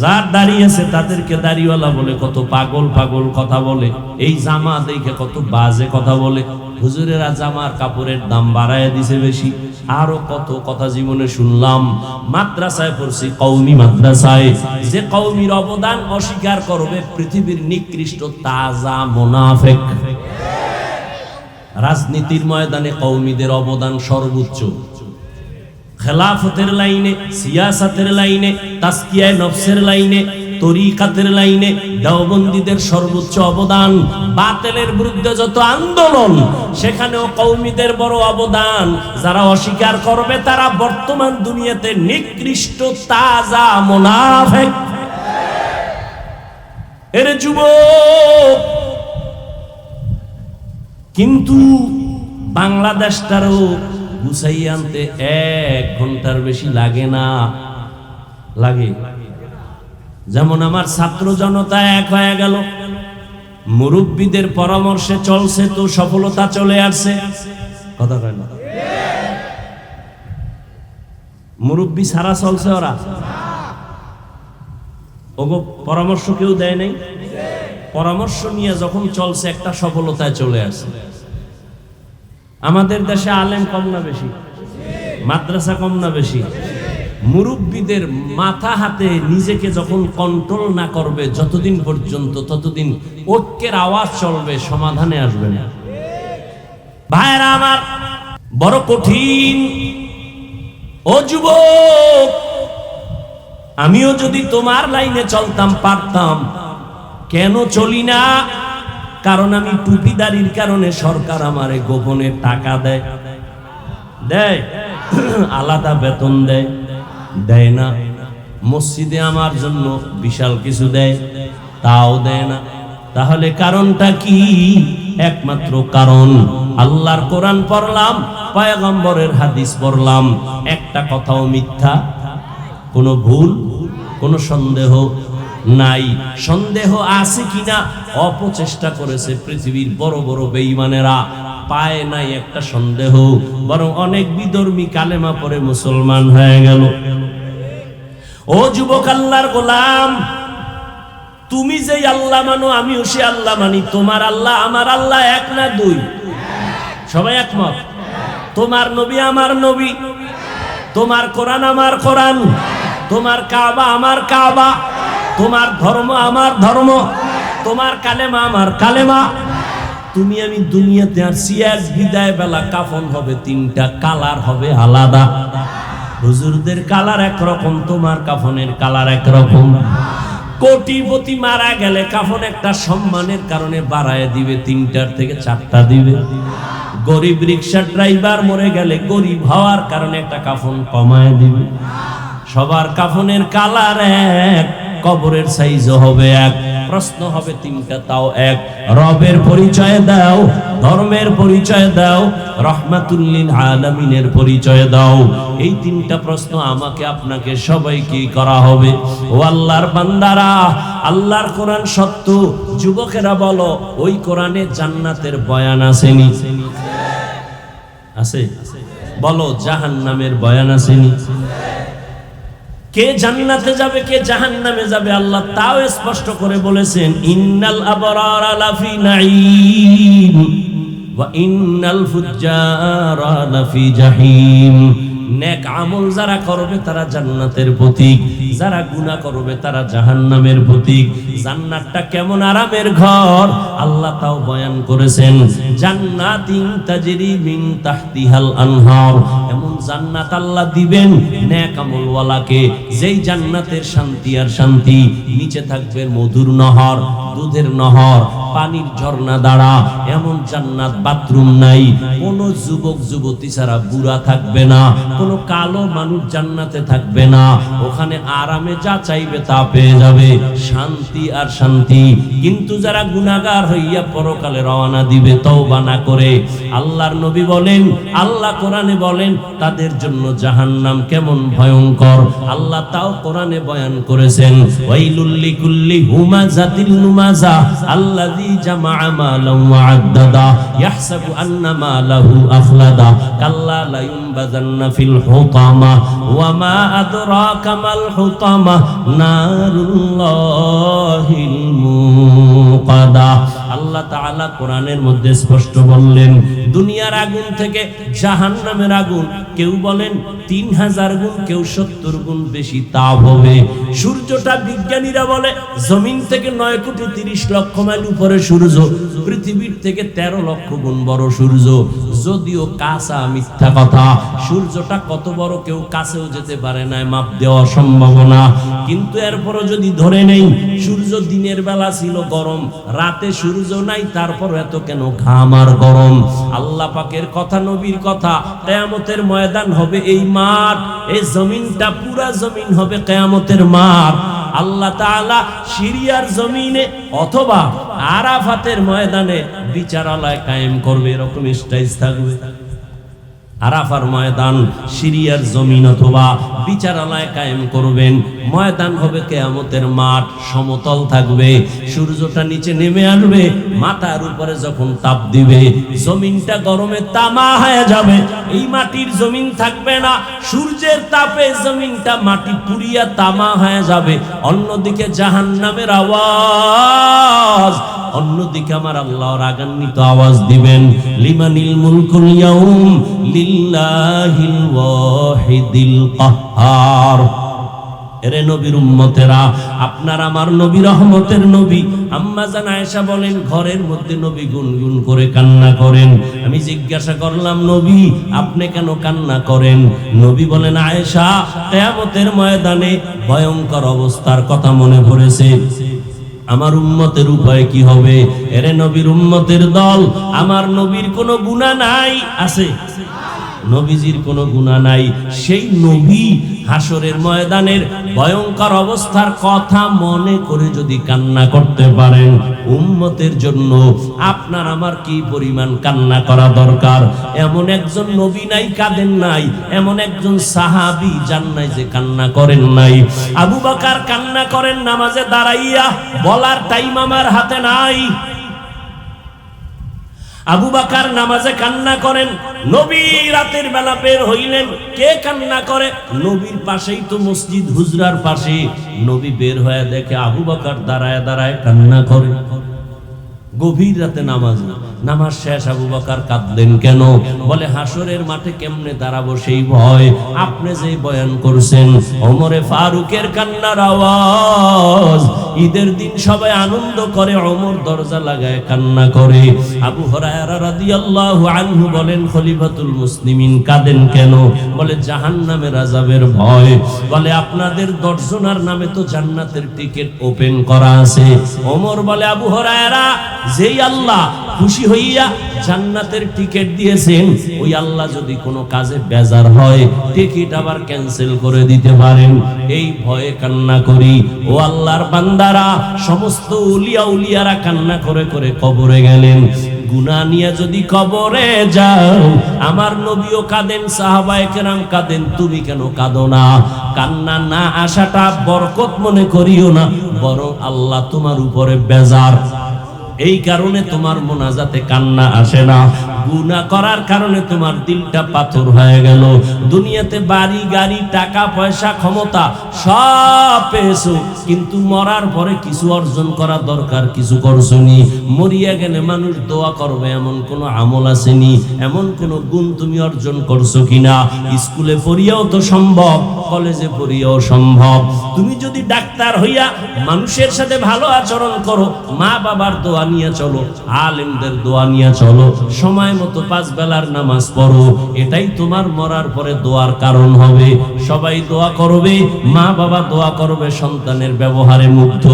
যার দাড়ি আছে তাদেরকে দাড়িওয়ালা বলে, কত পাগল পাগল কথা বলে। এই জামা দেখে কত বাজে কথা বলে। হুজুরেরা জামার কাপড়ের দাম বাড়ায় দিছে বেশি। আরো কত কথা জীবনে শুনলাম। মাদ্রাসায় পড়ছি, কওমি মাদ্রাসায়, যে কওমির অবদান অস্বীকার করবে পৃথিবীর নিকৃষ্ট তাজা মুনাফিক। রাজনীতির ময়দানে কওমিদের অবদান সর্বোচ্চ। খেলাফতের লাইনে, সিয়াসাতের লাইনে, তাসকিয়ায়ে নফসের লাইনে, তরিকাতের লাইনে দেওবন্দীদের সর্বোচ্চ অবদান। বাতিলের বিরুদ্ধে যত আন্দোলন, সেখানেও কওমিদের বড় অবদান। যারা অস্বীকার করবে তারা বর্তমান দুনিয়াতে নিকৃষ্ট তাজা মুনাফিক। এর যুবক, কিন্তু বাংলাদেশটারও গুছাই আনতে 1 ঘন্টার বেশি লাগে না। লাগে যেমন আমার ছাত্র জনতা এক হয়ে গেল, মুরব্বীদের পরামর্শে চলছে, তো সফলতা চলে আসছে। কথা কয় না? মুরব্বী ছাড়া চলছে ওরা? ওগো পরামর্শ কেউ দেয় নাই? পরামর্শ নিয়ে যখন চলছে, একটা সফলতায় চলে আসছে। আমাদের দেশে আলেম কম না বেশি? মাদ্রাসা কম না বেশি? মুরব্বীদের মাথা হাতে নিজেকে যখন কন্ট্রোল না করবে, যতদিন পর্যন্ত ততদিন ঐক্যের আওয়াজ চলবে, সমাধানে আসবে না। ভাইরা আমার, বড় কঠিন। ও যুবক, আমিও যদি তোমার লাইনে চলতাম পারতাম, কেন চলি না? কারণ আমি টুপিদারির কারণে সরকার আমারে গোপনে টাকা দেয়, আলাদা বেতন দেয় না। মসজিদে আমার জন্য বিশাল কিছু দেয়, তাও দেয় না। তাহলে কারণটা কি? একমাত্র কারণ আল্লাহর কোরআন পড়লাম, পয়গম্বরের হাদিস পড়লাম, একটা কথাও মিথ্যা, কোনো ভুল, কোনো সন্দেহ নাই। সন্দেহ আছে কিনা অপচেষ্টা করেছে পৃথিবীর বড় বড় বেঈমানেরা, পায় নাই একটা সন্দেহ, বরং অনেক বিধর্মী কালেমা পড়ে মুসলমান হয়ে গেল। ও যুবক আল্লাহর গোলাম, তুমি যে আল্লাহ মানো আমিও সে আল্লাহ মানি। তোমার আল্লাহ আমার আল্লাহ এক না দুই? সবাই একমত? তোমার নবী আমার নবী, তোমার কোরআন আমার কোরআন, তোমার কাবা আমার কাবা, তোমার ধর্ম আমার ধর্ম, তোমার কালেমা আমার কালেমা। তুমি আমি দুনিয়াতে আসছি, এক বিদায় বেলা কাফন হবে তিনটা, কালার হবে আলাদা। হুজুরদের কালার একরকম, তোমার কাফনের কালার একরকম। কোটিপতি মারা গেলে কাফন একটা সম্মানের কারণে বাড়ায় দিবে, 3টার থেকে 4টা দিবে। গরিব রিক্সা ড্রাইভার মরে গেলে গরিব হওয়ার কারণে একটা কাফন কমায় দিবে। সবার কাফনের কালার এক, কবরের সাইজও হবে এক, প্রশ্ন হবে 3টা তাও এক। রবের পরিচয় দাও, ধর্মের পরিচয় দাও, রহমাতুল লিল আলামিনের পরিচয় দাও। এই 3টা প্রশ্ন আমাকে আপনাকে সবাইকে করা হবে। ও আল্লাহর বান্দারা, আল্লাহর কোরআন সত্য। যুবকেরা বলো, ওই কোরআনে জান্নাতের বয়ান আসেনি? আছে? বলো, জাহান্নামের বয়ান আসেনি? কে জান্নাতে যাবে, কে জাহান্নামে যাবে আল্লাহ তাও স্পষ্ট করে বলেছেন, ইন্নাল আবরারা লাফি নাঈম ওয়া ইন্নাল ফুজ্জারা লাফি জাহিম। নেক আমল যারা করবে তারা জান্নাতের প্রতীক, যারা গুনাহ করবে তারা জাহান্নামের প্রতীক। জান্নাতটা কেমন আরামের ঘর আল্লাহ তাও বয়ান করেছেন, জান্নাতিন তাজরি মিন তাহতিহাল আনহার। এমন জান্নাত আল্লাহ দিবেন নেক আমলওয়ালাকে, যেই জান্নাতের শান্তি আর শান্তি, নিচে থাকবে মধুর নহর, দুধের নহর, পানির ঝর্ণা দ্বারা। এমন জান্নাত বাথরুম নাই, কোন যুবক যুবতী ছাড়া বুড়া থাকবে না, কোন কালো মানুষ জান্নাতে থাকবে না। ওখানে আরামে যা চাইবে তা পেয়ে যাবে, শান্তি আর শান্তি। কিন্তু যারা গুনাহগার হইয়া পরকালে রওনা দিবে তওবা না করে, আল্লাহর নবী বলেন, আল্লাহ কোরআনে বলেন, তাদের জন্য জাহান্নাম কেমন ভয়ঙ্কর আল্লাহ তাও কোরআনে বয়ান করেছেন। ওয়াইলুল লিকুল্লি হুমাযাতিল লুমাযা আল্লাযী জামাআ মালান ওয়া আদ্দাদা ইয়াহসাবু আন্না মালাহু আখলাদা কাল্লা লা ইউনবাযান্না ফিল হুতামা ওয়া মা আদরাকা মাল হুতামা নারুল্লাহিল মুকাদা। আল্লাহ তাআলা কোরআনের মধ্যে স্পষ্ট বললেন, দুনিয়ার আগুন থেকে জাহান্নামের আগুন কেউ বলেন 3000 গুণ, কেউ 70 গুণ বেশি তাপ হবে। সূর্যটা বিজ্ঞানীরা বলে জমিন থেকে 9 কোটি 30 লক্ষ মাইল উপরে সূর্য, পৃথিবীর থেকে 13 লক্ষ গুণ বড় সূর্য। যদিও কাঁচা মিথ্যা কথা, সূর্যটা কত বড় কেউ কাছেও যেতে পারে না, মাপ দেওয়া সম্ভব না। কিন্তু এরপরও যদি ধরে নেই সূর্য দিনের বেলা ছিল গরম, রাতে সূর্য নাই, তারপর এত কেন ঘাম আর গরম? আল্লাহ পাকের কথা, নবীর কথা, কিয়ামতের ময়দান হবে এই মাঠ, এই জমিনটা পুরা জমিন হবে কিয়ামতের মাঠ। আল্লাহ তাআলা সিরিয়ার জমিনে অথবা আরাফাতের ময়দানে বিচারালয় কায়েম করবে, এরকম স্টেজ থাকবে। আরাফার ময়দান, সিরিয়ার জমিন অথবা বিচারালয় কায়েম করবেন। ময়দান হবে কিয়ামতের মাঠ, সমতল থাকবে, সূর্যটা নিচে নেমে আসবে, মাথার উপরে যখন তাপ দিবে জমিনটা গরমে তামা হয়ে যাবে। এই মাটির জমিন থাকবে না, সূর্যের তাপে জমিনটা মাটি পুড়িয়া তামা হয়ে যাবে। অন্যদিকে জাহান্নামের আওয়াজ, অন্যদিকে আমার আল্লাহ রাগান্বিত আওয়াজ দিবেন, লিমানিল মুলকুল ইয়াউম লিল্লাহিল ওয়াহিদিল কাহ্হার। এরে নবীর উম্মতেরা, আপনার আমার নবী রহমতের নবী। আম্মা জান আয়েশা বলেন, ঘরের মধ্যে নবী গুনগুন করে কান্না করেন। আমি জিজ্ঞাসা করলাম, নবী আপনি কেন কান্না করেন? নবী বলেন, আয়েশা, কিয়ামতের ময়দানে ভয়ঙ্কর অবস্থার কথা মনে পড়েছে। আমার উম্মতের উপায় কি হবে? এরে নবীর উম্মতের দল, আমার নবীর কোনো গুনাহ নাই, আছে? নবীজির কোনো গুনাহ নাই। সেই নবী হাসরের ময়দানের ভয়ঙ্কর অবস্থার কথা মনে করে যদি কান্না করতে পারেন, উম্মতের জন্য আপনার আমার কি পরিমাণ কান্না করা দরকার। এমন একজন নবী নাই কাঁদেন নাই, এমন একজন সাহাবী যান নাই যে কান্না করেন নাই। আবু বকর কান্না করেন নামাজে দাঁড়াইয়া, বলার টাইম আমার হাতে নাই। আবু বকর নামাজে কান্না করেন। নবী রাতের বেলা বের হইলেন, কে কান্না করে? নবীর পাশেই তো মসজিদ, হুজরার পাশে। নবী বের হয়ে দেখে আবু বকর দাঁড়ায় দাঁড়ায় কান্না করে। গভীর রাতে নামাজ শেষ, আবু বকর কাঁদলেন কেন? বলে হাসরের মাঠে কেমনে দাঁড়াবো সেই ভয়। আপনি যে বয়ান করছেন, ওমরে ফারুকের কান্নার আওয়াজ। ঈদের দিন সবাই আনন্দ করে, ওমর দরজা লাগায় কান্না করে। আবু হুরায়রা রাদিয়াল্লাহু আনহু বলেন, খলিফাতুল মুসলিমিন কাঁদেন কেন? বলে জাহান্নামের আযাবের ভয়। বলে আপনাদের 10 জনের নামে তো জান্নাতের টিকিট ওপেন করা আছে। ওমর বলে, আবু হুরায়রা, যেই আল্লাহ খুশি হইয়া জান্নাতের টিকিট দিয়েছেন, ওই আল্লাহ যদি কোনো কাজে বেজার হয়, টিকিট আবার ক্যান্সেল করে দিতে পারেন। এই ভয়ে কান্না করি। ও আল্লাহর বান্দারা, সমস্ত উলিয়ারা কান্না করে করে কবরে গেলেন। গুনাহ নিয়ে যদি কবরে যাও, আমার নবীও কাঁদেন, সাহাবায়ে কেরাম কাঁদেন, তুমি কেন কাঁদো না? কান্না না আসাটা বরকত মনে করিও না, বরং আল্লাহ তোমার উপরে বেজার। এই কারণে তোমার মোনাজাতে কান্না আসে না। গুনাহ করার কারণে তোমার দিলটা পাথর হয়ে গেল। দুনিয়াতে বাড়ি গাড়ি টাকা পয়সা ক্ষমতা সব পেয়েছো, কিন্তু মরার পরে কিছু অর্জন করা দরকার, কিছু করছনি। মরিয়া গেলে মানুষ দোয়া করবে এমন কোন আমল আসেনি, এমন কোন গুণ তুমি অর্জন করছো কিনা? স্কুলে পড়িয়াও তো সম্ভব, কলেজে পড়িয়াও সম্ভব। তুমি যদি ডাক্তার হইয়া মানুষের সাথে ভালো আচরণ করো, মা বাবার দোয়া নিয়ে চলো, আলেমদের দোয়া নিয়ে চলো, সময় মতো 5 বেলার নামাজ পড়ো, এটাই তোমার মরার পরে দোয়ার কারণ হবে। সবাই দোয়া করবে, মা বাবা দোয়া করবে, সন্তানের ব্যবহারে মুগ্ধ,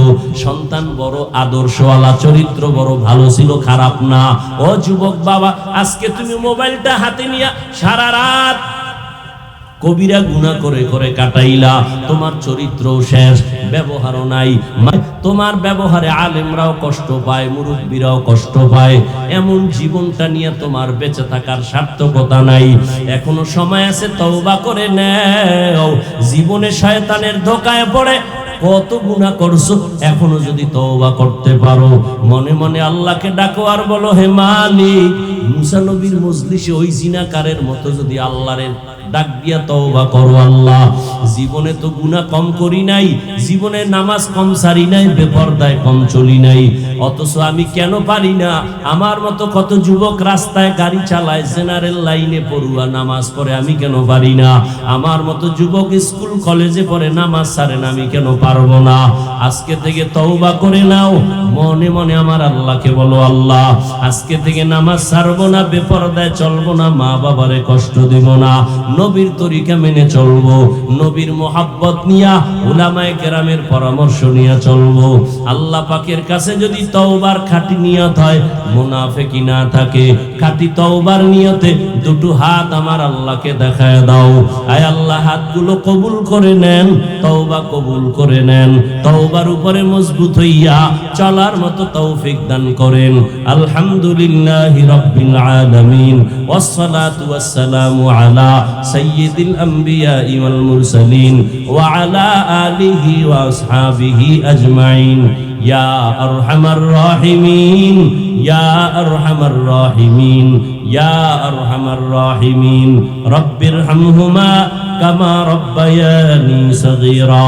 সন্তান বড় আদর্শওয়ালা, চরিত্র বড় ভালো ছিল, খারাপ না। ও যুবক বাবা, আজকে তুমি মোবাইলটা হাতে নিয়ে সারা রাত কবিরা গুনাহ করে করে কাটাইলা, তোমার চরিত্র শেষ, ব্যবহারও নাই। তোমার ব্যবহারে আলেমরাও কষ্ট পায়, মুরব্বীরাও কষ্ট পায়। এমন জীবনটা নিয়ে তোমার বেঁচে থাকার সার্থকতা নাই। এখনো সময় আছে, তওবা করে নাও। জীবনে শয়তানের ধোঁকায় পড়ে কত গুনাহ করছো, এখনো যদি তওবা করতে পারো, মনে মনে আল্লাহকে ডাকো আর বলো, হে মালিক, মুসা নবীর মজলিসে ওই জিনাকারের মতো যদি আল্লাহরে ডাক দিয়া তওবা করো। আল্লাহ, জীবনে তো গুনাহ কম করি নাই, জীবনে নামাজ কম সারি নাই, বেপরদায় কম চলি নাই, অথচ আমি কেন পারি না? আমার মতো কত যুবক রাস্তায় গাড়ি চালায়, জেনারেল লাইনে পড়ুয়া, নামাজ পড়ে, আমি কেন পারি না? আমার মতো যুবক স্কুল কলেজে পড়ে, নামাজ ছাড়ে না, আমি কেন পারবো না? আজকে থেকে তওবা করে নাও, মনে মনে আমার আল্লাহকে বলো, আল্লাহ, আজকে থেকে নামাজ ছাড়বো না, বেপরদায় চলবো না, মা বাবারে কষ্ট দেব না, নবীর তরিকা মেনে চলবো, নবীর মোহাব্বত নিয়া, উলামায়ে কেরামের পরামর্শ নিয়ে চলবো। আল্লাহ পাকের কাছে যদি তওবার খাঁটি নিয়ত হয়, মুনাফিকি না থাকে, খাঁটি তওবার নিয়তে দুটো হাত আমার আল্লাহকে দেখায় দাও। আয় আল্লাহ, হাতগুলো কবুল করে নেন, তওবা কবুল করে নেন, তওবার উপরে মজবুত হইয়া চলার মতো তৌফিক দান করেন। আলহামদুলিল্লাহি রাব্বিল আলামিন, ওয়াসসালাতু ওয়াসসালামু আলা সাইয়্যিদিল আমবিয়া ওয়াল মুরসালিন ওয়া আলা আলিহি ওয়া আসহাবিহি আজমাইন। ইয়া আরহামার রাহিমিন, ইয়া আরহামার রাহিমিন, ইয়া আরহামার রাহিমিন, রব্বিরহামহুমা কামা রব্বায়ানি সগীরা।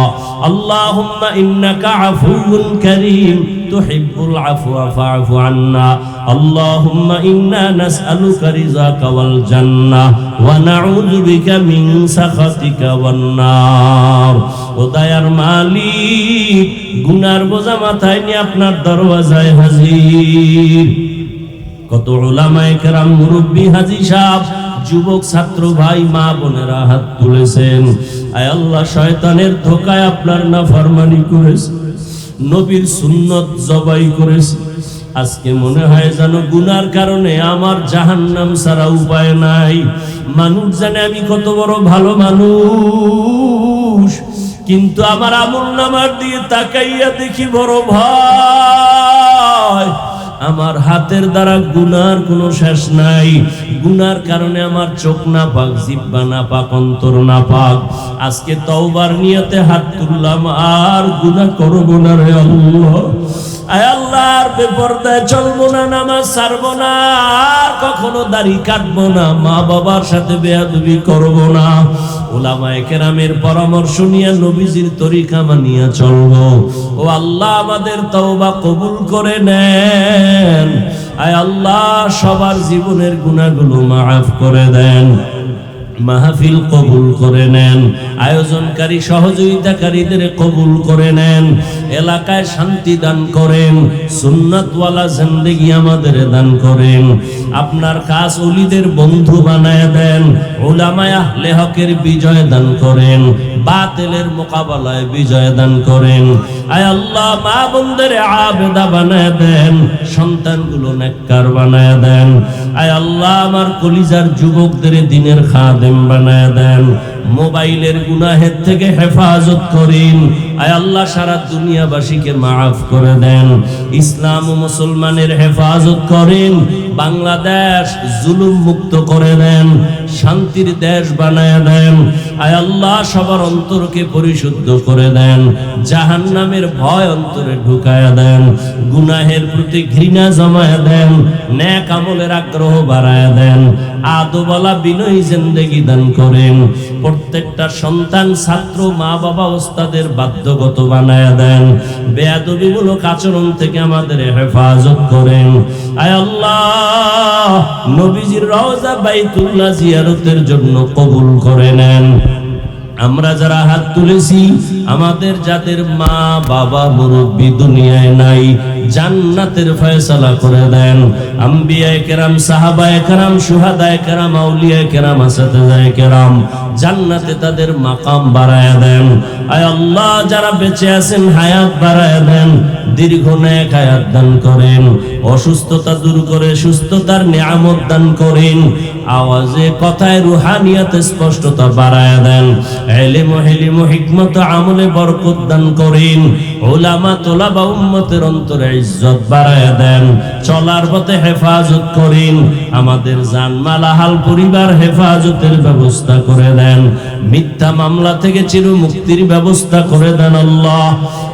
আল্লাহুম্মা ইন্নাকা আফুউন কারীম তুহিব্বুল আফওয়া ফা'ফু আন্না। আল্লাহুম্মা ইন্না নাসআলুকা রিযাকা ওয়াল জান্নাহ ওয়া নাউযু বিকা মিন সাখাতিকা ওয়ান নার। ও দয়ার মালিক, গুনার বোঝা মাথায় নিয়ে আপনার দরওয়াজায় হাজির। কত উলামায়ে কেরাম, মুরব্বি, হাজী সাহেব, যুবক, ছাত্র ভাই, মা বোনেরা হাত তুলেছেন। আয় আল্লাহ, শয়তানের ধোঁকায় আপনার নাফরমানি করেছে, নবীর সুন্নত জবাই করেছে, আজকে মনে হয় যেন গুনার কারণে আমার জাহান্নাম ছাড়া উপায় নাই। মানুষ জানে আমি কত বড় ভালো মানুষ, কিন্তু আমার আমলনামার দিকে তাকাইয়া দেখি বড় ভয়। আমার হাতের দ্বারা গুনার কোনো শেষ নাই। গুনার কারণে আমার চোখ নাপাক, জিহ্বা নাপাক, অন্তর নাপাক। আজকে তওবার নিয়তে হাত তুললাম, আর গুনাহ করব না রে আল্লাহ। আয় আল্লাহর বেপরদায় চলবো না, নামাজ ছাড়বো না, আর কখনো দাড়ি কাটবো না, মা বাবার সাথে বেয়াদবি করবো না। উলামায়ে কেরামের পরামর্শ নিয়ে নবীজির তরিকা মানিয়া চলবো। ও আল্লাহ, আমাদের তওবা কবুল করে নেন। আয় আল্লাহ, সবার জীবনের গুনাহগুলো মাফ করে দেন, মাহফিল কবুল করে নেন, আয়োজনকারী সহযোগিতাকারীদের কবুল করে নেন, এলাকায় শান্তি দান করেন, সুন্নাতওয়ালা জিন্দেগি আমাদের দান করেন। আপনার কাজ ওলিদের বন্ধু বানায় দেন, উলামায়ে আহলে হকের বিজয় দান করেন, বাতিলের মোকাবেলায় বিজয় দান করেন। আয় আল্লাহ, মা বোনদের আবেদা বানায় দেন, সন্তানগুলো নেককার বানায় দেন। আয় আল্লাহ, আমার কলিজার যুবকদের দ্বীনের খাদেম বানায় দেন। মোবাইলের গুনাহের থেকে হেফাজত করেন। আয় আল্লাহ, সারা দুনিয়াবাসীকে মাফ করে দেন। ইসলাম ও মুসলমানের হেফাজত করেন। বাংলাদেশ জুলুম মুক্ত করে দেন, শান্তির দেশ বানায় দেন। আয় আল্লাহ, সবার অন্তরকে পরিশুদ্ধ করে দেন, জাহান্নামের ভয় অন্তরে ঢুকায়া দেন, গুনাহের প্রতি ঘৃণা জমায়া দেন, নেক আমলের আগ্রহ বাড়ায়া দেন, আদবওয়ালা বিনয়ী জিন্দেগি দান করেন। প্রত্যেকটা সন্তান, ছাত্র, মা বাবা, ওস্তাদের বাধ্যগত বানায়া দেন। বেয়াদবিমূলক আচরণ থেকে আমাদের হেফাজত করেন। আয় আল্লাহ, নবীজির রওজা বাইতুল্লাহ জিয়ারতের জন্য কবুল করে নেন। আমরা যারা হাত তুলেছি, আমাদের যাদের মা বাবা মুরব্বী দুনিয়ায় নাই, জান্নাতের ফয়সালা করে দেন। আম্বিয়ায়ে কেরাম, সাহাবায়ে কেরাম, শুহাদায়ে কেরাম, আউলিয়ায়ে কেরাম, আসাতিজায়ে কেরাম, জান্নাতে তাদের মাকাম বাড়ায়া দেন। আয় আল্লাহ, যারা বেঁচে আছেন হায়াত বাড়ায়া দেন, দীর্ঘ নেক হায়াত দান করেন, অসুস্থতা দূর করে সুস্থতার নিয়ামত দান করেন, আওয়াজে কথায় রুহানিয়াতে স্পষ্টতা বাড়ায়া দেন, ইলম ও হিলম ও হিকমত আমলে বরকত দান করেন, উলামা তোলাবা উম্মতের অন্তরে ইজ্জত বাড়ায়া দেন, চলার পথে হেফাজত করেন, আমাদের জানমাল আহাল পরিবার হেফাজতের ব্যবস্থা করে দেন, মিথ্যা মামলা থেকে চির মুক্তির ব্যবস্থা করে দেন। আল্লাহ,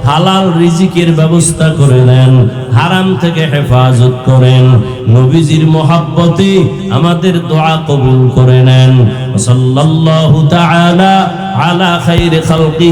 হালাল রিজিকের ব্যবস্থা করে দেন, হারাম থেকে হেফাজত করেন। নবীজির মোহাব্বতে আমাদের দোয়া কবুল করে নেন। সাল্লাল্লাহু তাআলা আলা খায়রি খালকিহি।